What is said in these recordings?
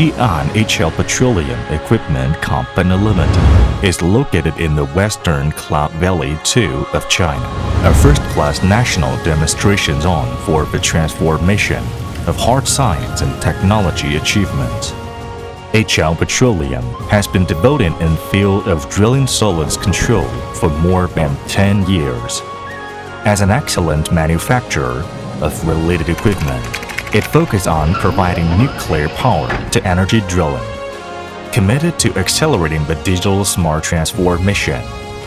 Xi'an HL Petroleum Equipment Company Limited is located in the western Cloud Valley 2 of China, a first-class national demonstration zone for the transformation of hard science and technology achievements. HL Petroleum has been devoted in the field of drilling solids control for more than 10 years. As an excellent manufacturer of related equipment, it focused on providing nuclear power to energy drilling. Committed to accelerating the digital smart transformation,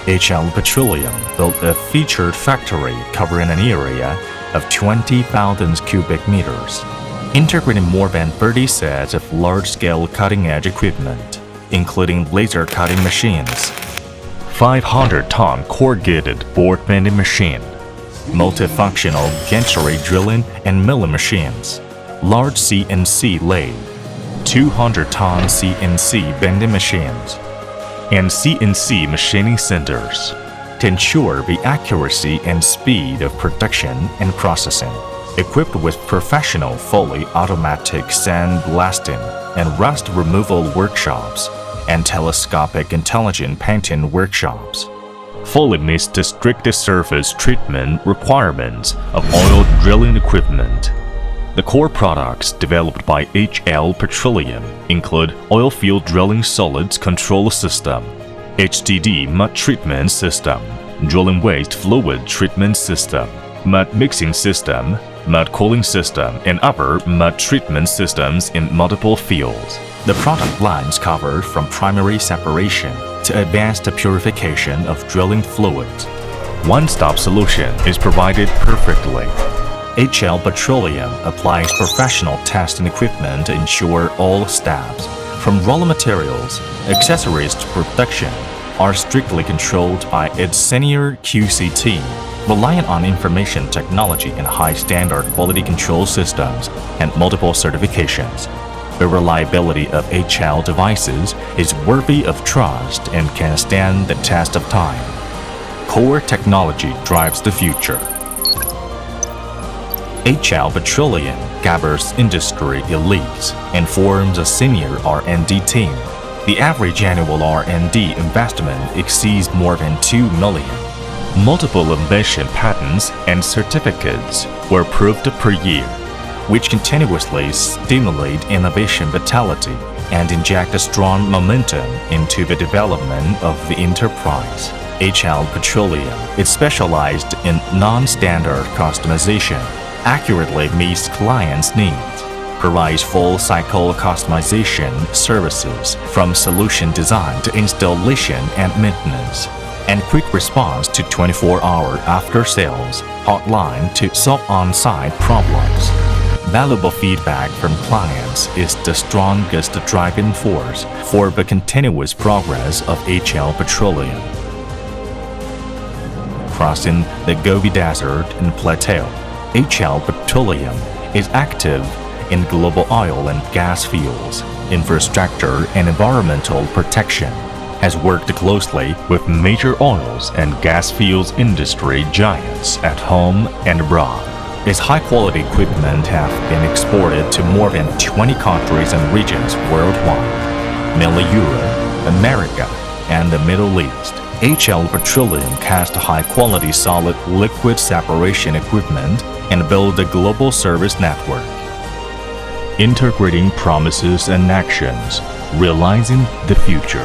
HL Petroleum built a featured factory covering an area of 20,000 cubic meters, integrating more than 30 sets of large-scale cutting-edge equipment, including laser cutting machines, 500-ton corrugated board bending machine, multifunctional gantry drilling and milling machines, large CNC lathe, 200-ton CNC bending machines, and CNC machining centers to ensure the accuracy and speed of production and processing. Equipped with professional fully automatic sandblasting and rust removal workshops and telescopic intelligent painting workshops, fully meets the strictest surface treatment requirements of oil drilling equipment. The core products developed by HL Petroleum include oil field drilling solids control system, HDD mud treatment system, drilling waste fluid treatment system, mud mixing system, mud cooling system, and other mud treatment systems in multiple fields. The product lines cover from primary separation to advanced purification of drilling fluids. One-stop solution is provided perfectly. HL Petroleum applies professional testing equipment to ensure all steps, from raw materials, accessories to production, are strictly controlled by its senior QC team, relying on information technology and high-standard quality control systems and multiple certifications. The reliability of HL devices is worthy of trust and can stand the test of time. Core technology drives the future. HL Petroleum gathers industry elites and forms a senior R&D team. The average annual R&D investment exceeds more than $2 million. Multiple invention patents and certificates were approved per year, which continuously stimulate innovation vitality and inject a strong momentum into the development of the enterprise. HL Petroleum is specialized in non-standard customization, accurately meets clients' needs, provides full-cycle customization services from solution design to installation and maintenance, and quick response to 24-hour after-sales hotline to solve on-site problems. Valuable feedback from clients is the strongest driving force for the continuous progress of HL Petroleum. Crossing the Gobi Desert and Plateau, HL Petroleum is active in global oil and gas fields, infrastructure and environmental protection, has worked closely with major oils and gas fields industry giants at home and abroad. Its high-quality equipment have been exported to more than 20 countries and regions worldwide, mainly Europe, America, and the Middle East. HL Petroleum cast high-quality solid liquid separation equipment and build a global service network. Integrating promises and actions, realizing the future.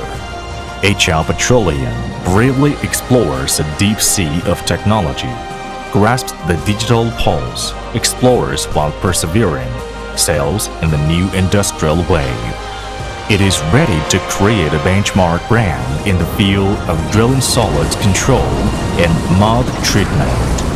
HL Petroleum bravely explores a deep sea of technology, grasps the digital pulse, explores while persevering, sails in the new industrial wave. It is ready to create a benchmark brand in the field of drilling solids control and mud treatment.